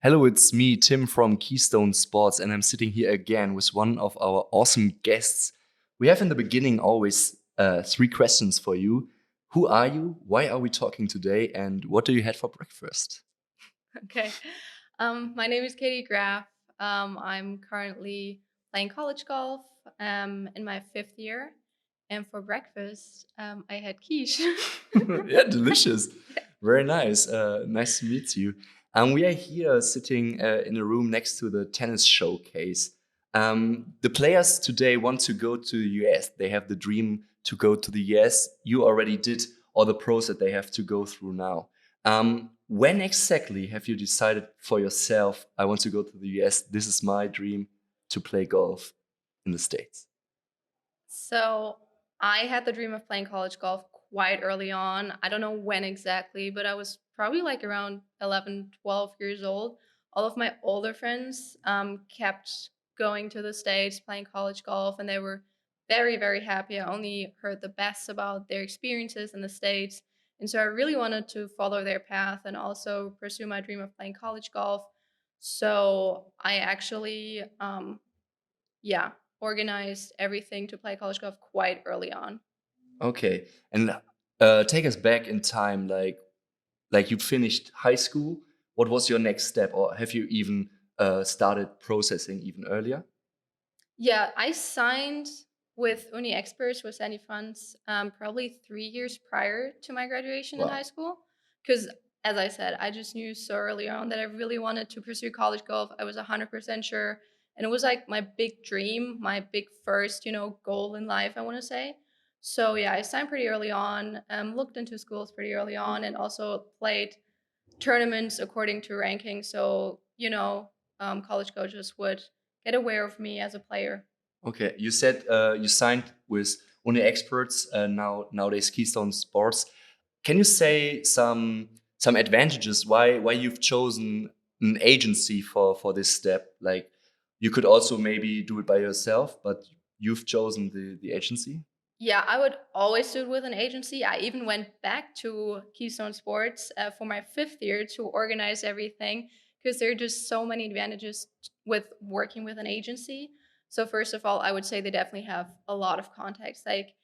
Hello, it's me, Tim from Keystone Sports, and I'm sitting here again with one of our awesome guests. We have in the beginning always three questions for you. Who are you? Why are we talking today? And what do you had for breakfast? Okay. My name is Katie Graf. I'm currently playing college golf in my fifth year. And for breakfast, I had quiche. Yeah, delicious. Very nice. Nice to meet you. We are here sitting in a room next to the tennis showcase. The players today want to go to the US. They have the dream to go to the US. You already did all the pros that they have to go through now. When exactly have you decided for yourself, I want to go to the US? This is my dream to play golf in the States. So I had the dream of playing college golf quite early on. I don't know when exactly, but I was probably like around 11, 12 years old. All of my older friends kept going to the States, playing college golf, and they were very, very happy. I only heard the best about their experiences in the States. And so I really wanted to follow their path and also pursue my dream of playing college golf. So I actually yeah, organized everything to play college golf quite early on. Okay, and take us back in time, like you finished high school. What was your next step, or have you even started processing even earlier? Yeah, I signed with Uni Experts with Sandy Funds probably 3 years prior to my graduation in high Wow. school. Because, as I said, I just knew so early on that I really wanted to pursue college golf. I was 100% sure. And it was like my big dream, my big first, goal in life, I want to say. So, yeah, I signed pretty early on, looked into schools pretty early on, and also played tournaments according to ranking. So, college coaches would get aware of me as a player. Okay, you said you signed with Uni Experts, nowadays Keystone Sports. Can you say some advantages why you've chosen an agency for this step? Like you could also maybe do it by yourself, but you've chosen the agency. Yeah, I would always do it with an agency. I even went back to Keystone Sports for my fifth year to organize everything because there are just so many advantages with working with an agency. So, first of all, I would say they definitely have a lot of context. Like,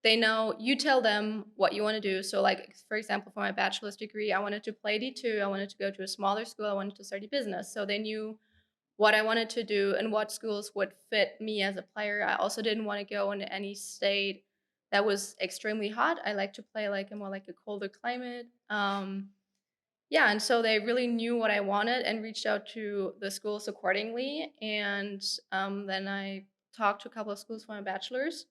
they know you tell them what you want to do. So, like, for example, for my bachelor's degree, I wanted to play D2, I wanted to go to a smaller school, I wanted to study business. So, they knew what I wanted to do and what schools would fit me as a player. I also didn't want to go into any state that was extremely hot. I like to play like a more like a colder climate. Yeah, and so they really knew what I wanted and reached out to the schools accordingly. And then I talked to a couple of schools for my bachelor's.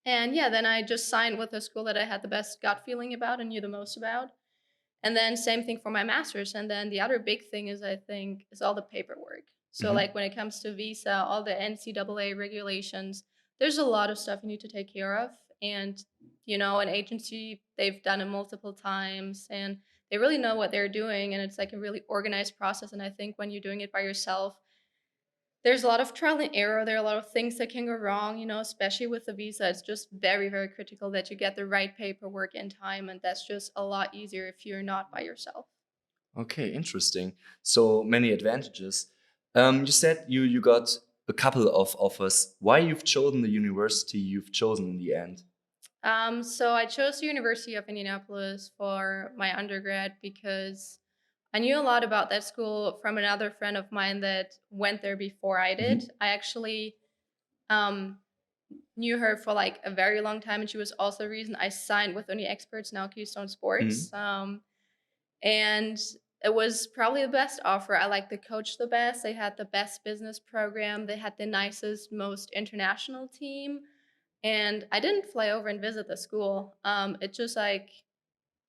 And yeah, then I just signed with a school that I had the best gut feeling about and knew the most about. And then same thing for my master's. And then the other big thing is I think is all the paperwork. So Mhm. like when it comes to visa, all the NCAA regulations, there's a lot of stuff you need to take care of. And an agency, they've done it multiple times and they really know what they're doing. And it's like a really organized process. And I think when you're doing it by yourself, there's a lot of trial and error. There are a lot of things that can go wrong, especially with the visa. It's just very, very critical that you get the right paperwork in time. And that's just a lot easier if you're not by yourself. Okay, interesting. So many advantages. You said you got a couple of offers. Why you've chosen the university you've chosen in the end? So I chose the University of Indianapolis for my undergrad because I knew a lot about that school from another friend of mine that went there before I did. Mhm. I actually um, knew her for like a very long time, and she was also the reason I signed with Uni Experts, now Keystone Sports. Mhm. And it was probably the best offer. I liked the coach the best. They had the best business program. They had the nicest, most international team. And I didn't fly over and visit the school. It just like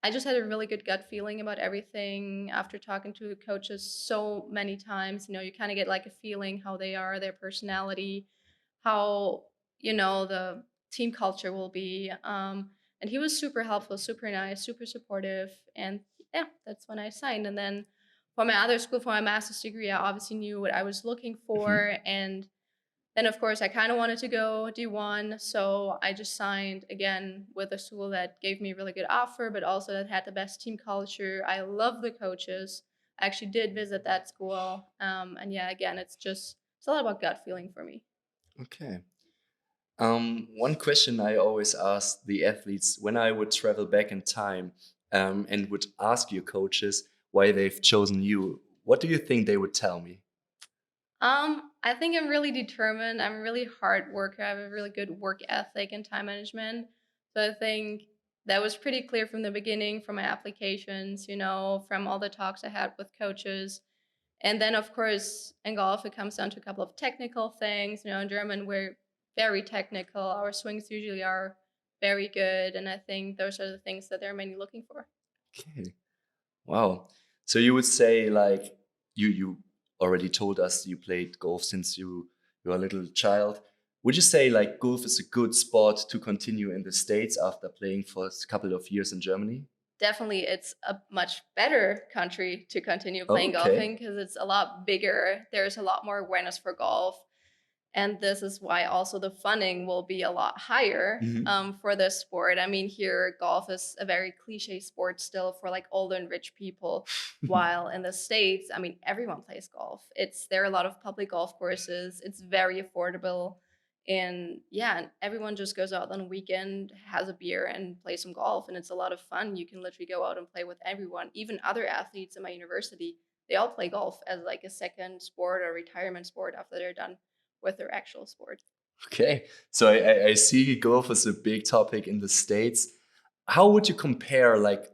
I just had a really good gut feeling about everything after talking to the coaches so many times. You kind of get like a feeling how they are, their personality, how the team culture will be. And he was super helpful, super nice, super supportive, and yeah, that's when I signed. And then for my other school, for my master's degree, I obviously knew what I was looking Mhm. for, and then, of course, I kind of wanted to go D1, so I just signed again with a school that gave me a really good offer, but also that had the best team culture. I love the coaches. I actually did visit that school. And yeah, again, it's a lot about gut feeling for me. Okay. One question I always ask the athletes when I would travel back in time and would ask your coaches why they've chosen you, what do you think they would tell me? I think I'm really determined. I'm a really hard worker. I have a really good work ethic and time management. So I think that was pretty clear from the beginning, from my applications, from all the talks I had with coaches. And then, of course, in golf, it comes down to a couple of technical things. In German, we're very technical. Our swings usually are very good. And I think those are the things that they're mainly looking for. Okay. Wow. So you would say like you already told us you played golf since you were a little child. Would you say like golf is a good sport to continue in the States after playing for a couple of years in Germany? Definitely, it's a much better country to continue playing Okay. golfing because it's a lot bigger. There's a lot more awareness for golf. And this is why also the funding will be a lot higher Mhm. for this sport. I mean, here, golf is a very cliche sport still for like older and rich people. While in the States, I mean, everyone plays golf. There are a lot of public golf courses, it's very affordable. And yeah, and everyone just goes out on a weekend, has a beer, and plays some golf. And it's a lot of fun. You can literally go out and play with everyone, even other athletes in my university. They all play golf as like a second sport or retirement sport after they're done with their actual sport. Okay. So I see golf is a big topic in the States. How would you compare like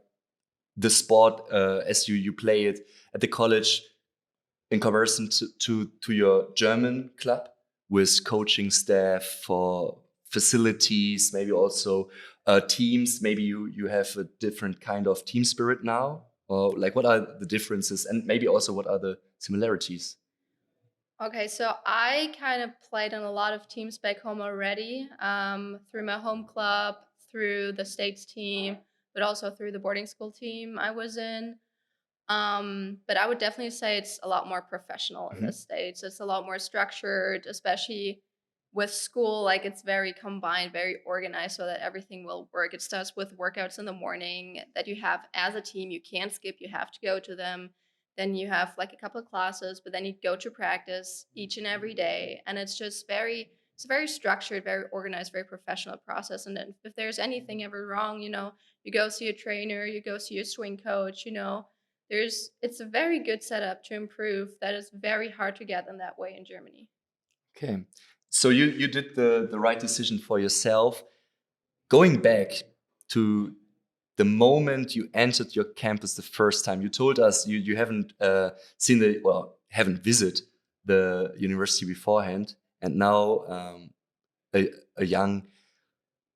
the sport as you play it at the college in comparison to your German club with coaching staff for facilities, maybe also teams? Maybe you have a different kind of team spirit now, or like what are the differences, and maybe also what are the similarities? Okay, so I kind of played on a lot of teams back home already, through my home club, through the states team, but also through the boarding school team I was in. But I would definitely say it's a lot more professional in the Mhm. States. It's a lot more structured, especially with school. Like it's very combined, very organized so that everything will work. It starts with workouts in the morning that you have as a team. You can't skip, you have to go to them. Then you have like a couple of classes, but then you go to practice each and every day. And it's a very structured, very organized, very professional process. And then if there's anything ever wrong, you go see a trainer, you go see a swing coach, it's a very good setup to improve that is very hard to get in that way in Germany. Okay, so you did the right decision for yourself. Going back to the moment you entered your campus the first time, you told us you haven't seen haven't visited the university beforehand, and now a young,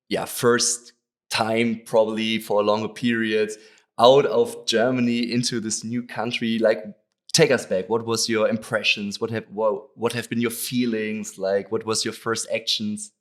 yeah, first time probably for a longer period out of Germany into this new country. Like, take us back. What was your impressions? What have been your feelings? Like, what was your first actions?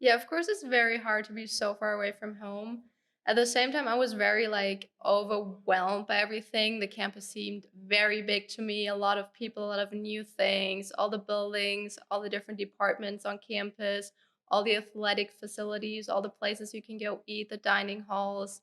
Yeah, of course, it's very hard to be so far away from home. At the same time, I was very like overwhelmed by everything. The campus seemed very big to me. A lot of people, a lot of new things, all the buildings, all the different departments on campus, all the athletic facilities, all the places you can go eat, the dining halls,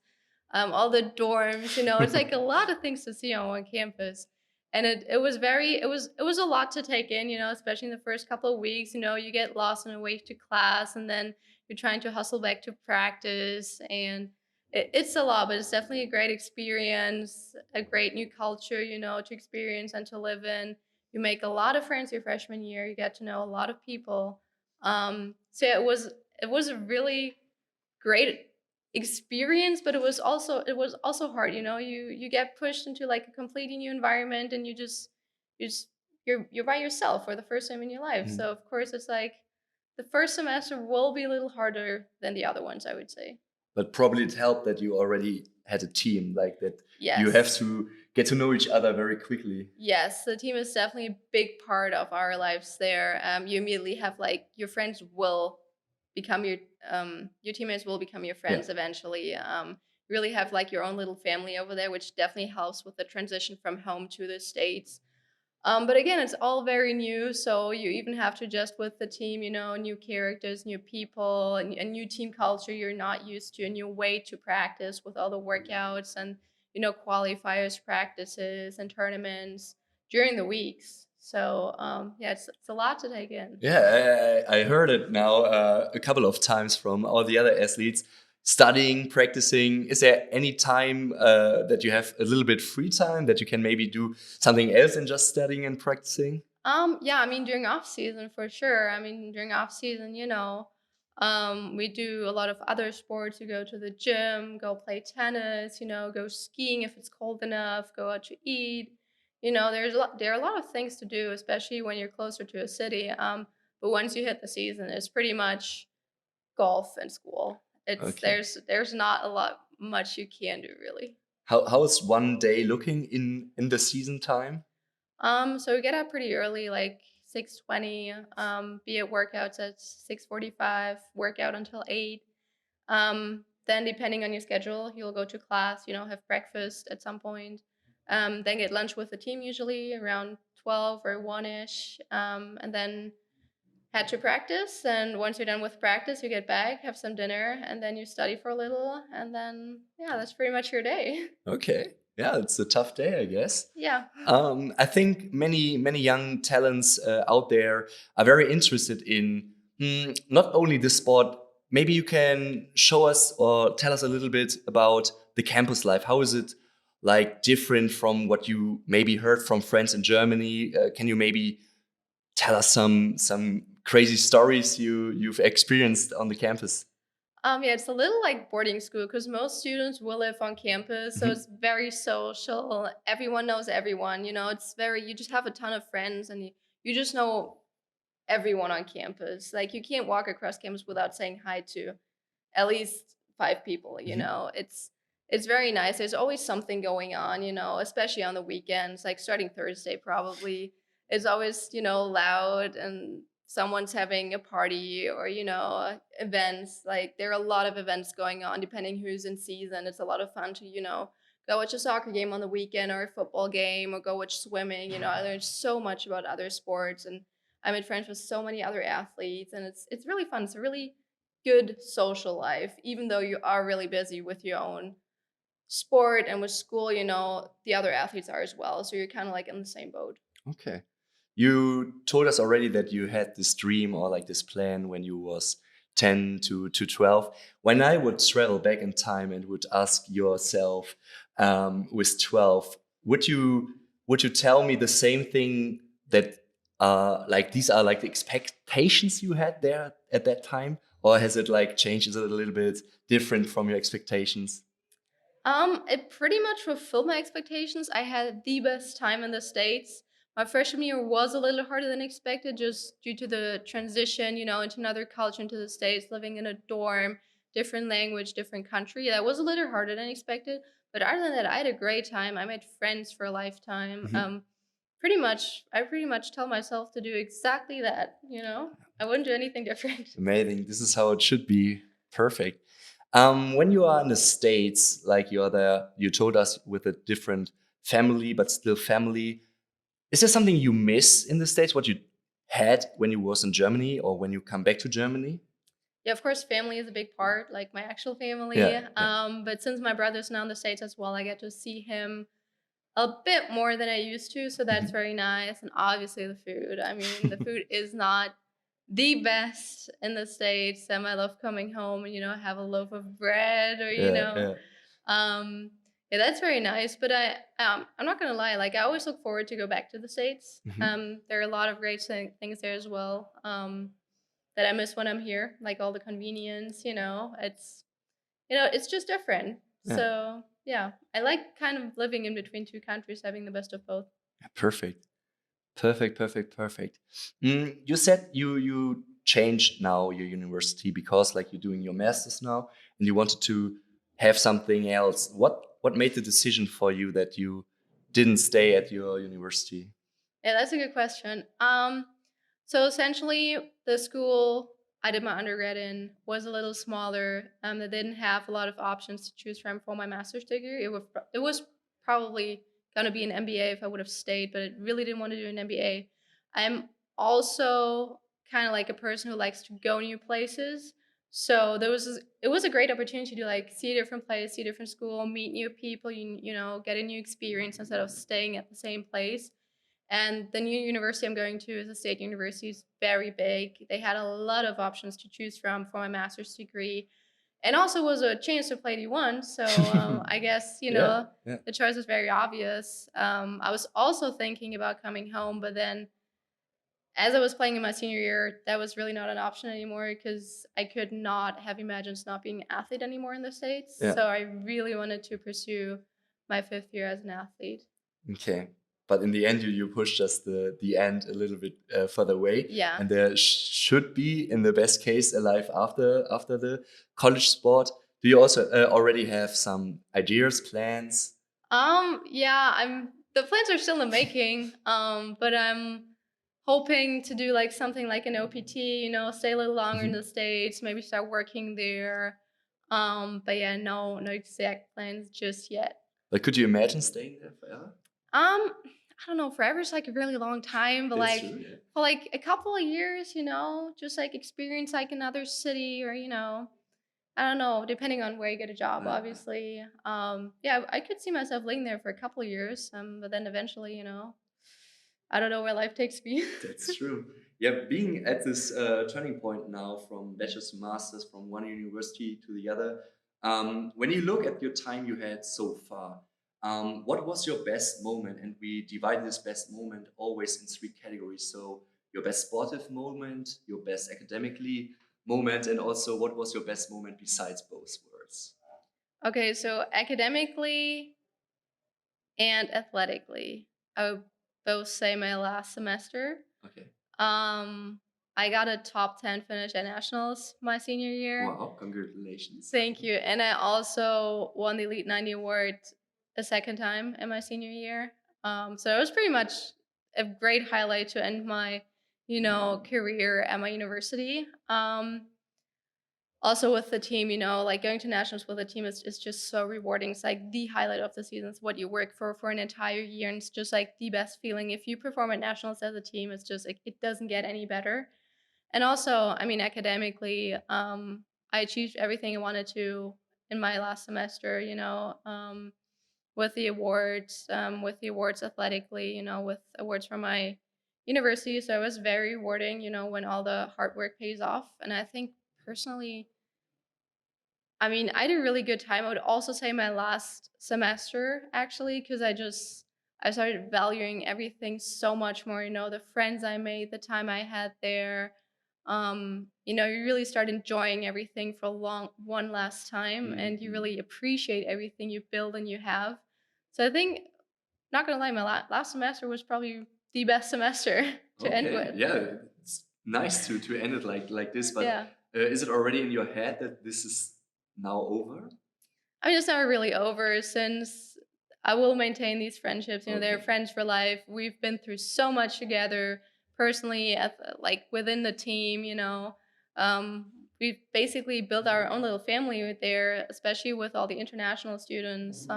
all the dorms. It's like a lot of things to see on one campus. And it was a lot to take in, especially in the first couple of weeks. You get lost on the way to class, and then you're trying to hustle back to practice, and it's a lot, but it's definitely a great experience, a great new culture, to experience and to live in. You make a lot of friends your freshman year. You get to know a lot of people. So yeah, it was a really great experience, but it was also hard. You get pushed into like a completely new environment, and you just you're by yourself for the first time in your life. Mhm. So of course it's like the first semester will be a little harder than the other ones, I would say. But probably it helped that you already had a team, like that you have Yes. to get to know each other very quickly. Yes, the team is definitely a big part of our lives there. You immediately have like your friends will become your teammates will become your Yeah. friends eventually. You really have like your own little family over there, which definitely helps with the transition from home to the States. But again, it's all very new, so you even have to adjust with the team, new characters, new people, and a new team culture you're not used to, a new way to practice with all the workouts and qualifiers, practices, and tournaments during the weeks. So yeah, it's a lot to take in. Yeah, I heard it now a couple of times from all the other athletes. Studying, practicing. Is there any time that you have a little bit free time that you can maybe do something else than just studying and practicing? Yeah, I mean during off season for sure. I mean during off season, we do a lot of other sports. You go to the gym, go play tennis, go skiing if it's cold enough, go out to eat. There are a lot of things to do, especially when you're closer to a city. But once you hit the season, it's pretty much golf and school. It's Okay. there's not a lot much you can do really. How is one day looking in the season time? So we get up pretty early, like 6:20. Be at workouts at 6:45. Workout until 8. Then depending on your schedule, you'll go to class. Have breakfast at some point. Then get lunch with the team usually around 12 or 1ish. And then head to practice. And once you're done with practice, you get back, have some dinner, and then you study for a little. And then yeah, that's pretty much your day. Okay. Yeah, it's a tough day, I guess. Yeah. I think many young talents out there are very interested in not only the sport. Maybe you can show us or tell us a little bit about the campus life. How is it like different from what you maybe heard from friends in Germany? Can you maybe tell us some crazy stories you've experienced on the campus? Yeah, it's a little like boarding school because most students will live on campus, so Mhm. it's very social. Everyone knows everyone. It's very you just have a ton of friends and you just know everyone on campus. Like you can't walk across campus without saying hi to at least 5 people. Mhm. It's very nice. There's always something going on. Especially on the weekends. Like starting Thursday, probably it's always loud and someone's having a party or events. Like there are a lot of events going on depending who's in season. It's a lot of fun to go watch a soccer game on the weekend or a football game or go watch swimming. I learned so much about other sports and I made friends with so many other athletes, and it's really fun. It's a really good social life, even though you are really busy with your own sport and with school. The other athletes are as well, so you're kind of like in the same boat. Okay. You told us already that you had this dream or like this plan when you was 10 to 12. When I would travel back in time and would ask yourself with 12, would you tell me the same thing that like these are like the expectations you had there at that time? Or has it like changed? Is it a little bit different from your expectations? It pretty much fulfilled my expectations. I had the best time in the States. My freshman year was a little harder than expected just due to the transition, into another culture, into the States, living in a dorm, different language, different country. That was a little harder than expected. But other than that, I had a great time. I made friends for a lifetime. Mhm. I pretty much tell myself to do exactly that. I wouldn't do anything different. Amazing. This is how it should be. Perfect. When you are in the States, like you're there, you told us with a different family, but still family. Is there something you miss in the States, what you had when you was in Germany or when you come back to Germany? Yeah, of course, family is a big part, like my actual family. Yeah, yeah. But since my brother's now in the States as well, I get to see him a bit more than I used to. So that's Mhm. very nice. And obviously, the food. I mean, the food is not the best in the States. And I love coming home and, have a loaf of bread or, Yeah, yeah. um, yeah, that's very nice. But I'm not gonna lie. Like I always look forward to go back to the States. Mhm. There are a lot of great things there as well. That I miss when I'm here, like all the convenience, it's just different. Yeah. So yeah, I like kind of living in between two countries, having the best of both. Perfect. Perfect, perfect, perfect. You said you changed now your university because like you're doing your masters now and you wanted to have something else. What made the decision for you that you didn't stay at your university? Yeah, that's a good question. So essentially, the school I did my undergrad in was a little smaller. They didn't have a lot of options to choose from for my master's degree. It was probably gonna be an MBA if I would have stayed, but I really didn't want to do an MBA. I'm also kind of like a person who likes to go new places. So it was a great opportunity to like see a different place, see a different school, meet new people, you know, get a new experience instead of staying at the same place. And the new university I'm going to is a state university. It's very big. They had a lot of options to choose from for my master's degree, and also was a chance to play D1. So I guess you Yeah, know yeah. the choice was very obvious. I was also thinking about coming home, but then as I was playing in my senior year, that was really not an option anymore because I could not have imagined not being an athlete anymore in the States. Yeah. So I really wanted to pursue my fifth year as an athlete. Okay. But in the end, you push just the end a little bit further away, Yeah. and there should be, in the best case, a life after the college sport. Do you also already have some ideas, plans? Yeah, I'm the plans are still in the making. But I'm hoping to do like something like an OPT, you know, stay a little longer in the Mhm. States, maybe start working there. But yeah, no exact plans just yet. Like, could you imagine staying there forever? I don't know, forever is like a really long time, but That's like true. Yeah. for like a couple of years, you know, just like experience like another city or, you know, I don't know, depending on where you get a job, Uh, obviously. Yeah, I could see myself living there for a couple of years, but then eventually, you know, I don't know where life takes me. That's true. Yeah, being at this turning point now from bachelor's to master's, from one university to the other, when you look at your time you had so far, what was your best moment? And we divide this best moment always in three categories. So your best sportive moment, your best academically moment, and also what was your best moment besides both words? Okay, so academically and athletically, I would both say my last semester. Okay. Um, I got a top 10 finish at nationals my senior year. Wow, congratulations. Thank you. And I also won the Elite 90 award a second time in my senior year. So it was pretty much a great highlight to end my, you know, career at my university. Also with the team, you know, like going to nationals with the team is just so rewarding. It's like the highlight of the season. It's what you work for an entire year, and it's just like the best feeling. If you perform at nationals as a team, it's just like it doesn't get any better. And also, I mean, academically, I achieved everything I wanted to in my last semester, you know, with the awards athletically, you know, with awards from my university. So it was very rewarding, you know, when all the hard work pays off. And I think personally, I mean, I had a really good time. I would also say my last semester actually, because I started valuing everything so much more. You know, the friends I made, the time I had there. You know, you really start enjoying everything for one last time, and you Mhm. really appreciate everything you build and you have. So I think, not gonna lie, my last semester was probably the best semester to end Okay, with. yeah, it's nice to end it like this. But Yeah. is it already in your head that this is now over? I mean, it's never really over since I will maintain these friendships. You know, they're Okay. friends for life. We've been through so much together, personally, like within the team. You know, we've basically built our own little family there, especially with all the international students.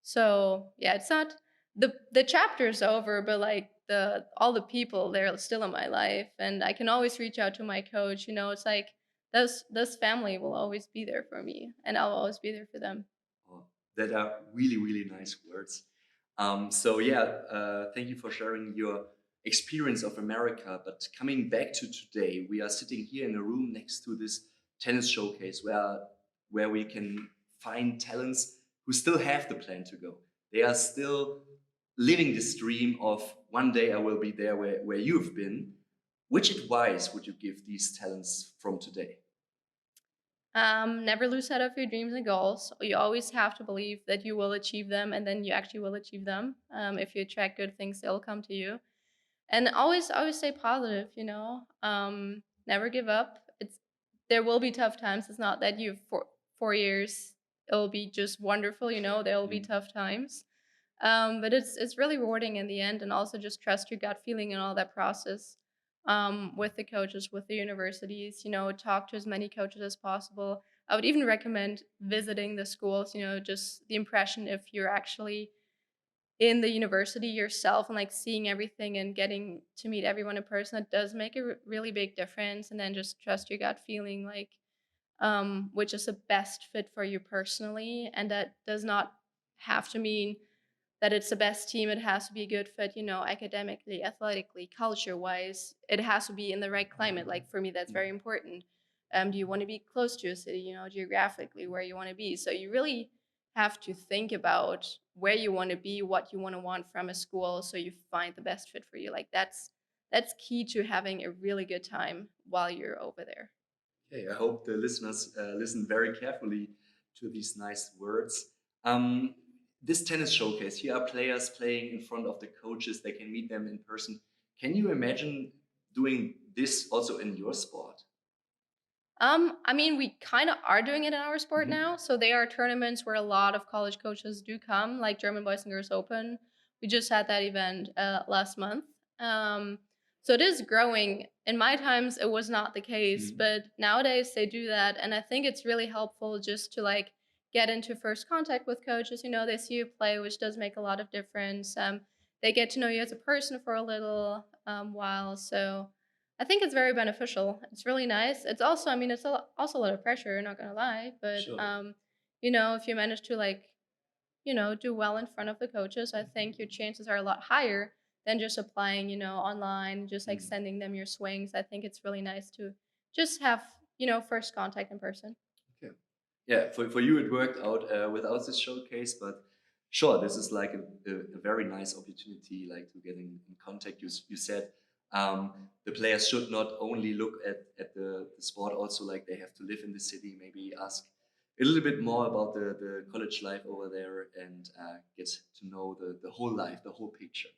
So yeah, it's not the chapter's over, but like the all the people they're still in my life, and I can always reach out to my coach. You know, it's like this family will always be there for me, and I'll always be there for them. Oh, that are really nice words. So yeah, thank you for sharing your experience of America. But coming back to today, we are sitting here in a room next to this tennis showcase where we can find talents who still have the plan to go. They are still living this dream of one day I will be there where you've been. Which advice would you give these talents from today? Never lose sight of your dreams and goals. You always have to believe that you will achieve them, and then you actually will achieve them. If you attract good things, they'll come to you. And always stay positive. You know, never give up. There will be tough times. It's not that you for 4 years it'll be just wonderful. You know, there will be Mm. tough times. But it's really rewarding in the end, and also just trust your gut feeling in all that process. With the coaches, with the universities, you know, talk to as many coaches as possible. I would even recommend visiting the schools. You know, just the impression if you're actually in the university yourself and like seeing everything and getting to meet everyone in person, it does make a really big difference. And then just trust your gut feeling. Like which is the best fit for you personally. And that does not have to mean that it's the best team. It has to be a good fit, academically, athletically, culture wise. It has to be in the right climate. Like for me, that's very important. Do you want to be close to a city, geographically where you want to be? So you really have to think about where you want to be, what you want from a school, so you find the best fit for you. Like that's key to having a really good time while you're over there. Okay, I hope the listeners listen very carefully to these nice words. Um, this tennis showcase, here are players playing in front of the coaches. They can meet them in person. Can you imagine doing this also in your sport? I mean, we kind of are doing it in our sport Mhm. now. So there are tournaments where a lot of college coaches do come, like German Boys and Girls Open. We just had that event last month. So it is growing. In my times, it was not the case, Mhm. but nowadays they do that, and I think it's really helpful just to like get into first contact with coaches. They see you play, which does make a lot of difference. They get to know you as a person for a little while, so I think it's very beneficial. It's really nice. It's also, I mean, also a lot of pressure, not gonna lie, but Sure. if you manage to like, do well in front of the coaches, I think your chances are a lot higher than just applying, online, just like Mhm. sending them your swings. I think it's really nice to just have, first contact in person. Okay. Yeah, for you it worked out without this showcase, but sure, this is like a very nice opportunity, like to get in contact. You said the players should not only look at the sport, also like they have to live in the city, maybe ask a little bit more about the college life over there and get to know the whole life, the whole picture.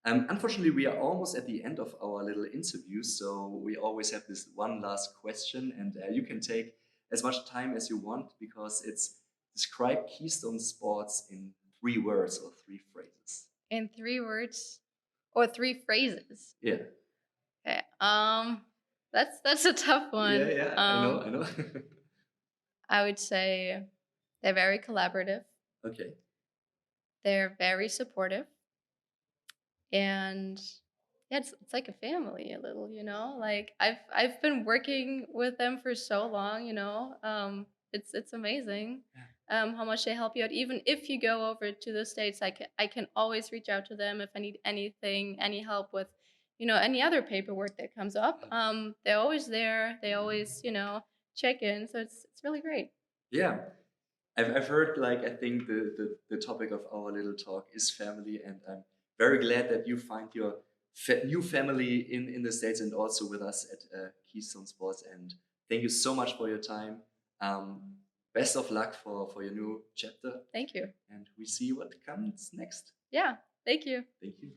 Unfortunately, we are almost at the end of our little interview, so we always have this one last question, and you can take as much time as you want because it's describe Keystone Sports in 3 words or 3 phrases. In 3 words or 3 phrases. Yeah, Okay. That's a tough yeah, one. yeah. I know, I know. I would say they're very collaborative. Okay. They're very supportive, and yeah, it's like a family a little, like I've been working with them for so long, it's amazing Yeah. how much they help you out. Even if you go over to the States, I can always reach out to them if I need anything, any help with any other paperwork that comes up. They're always there, they always check in, so it's really great. Yeah. I've heard like I think the topic of our little talk is family, and I'm very glad that you find your new family in the States and also with us at Keystone Sports. And thank you so much for your time. Best of luck for your new chapter, Thank you. and we see what comes next. Yeah, thank you. Thank you.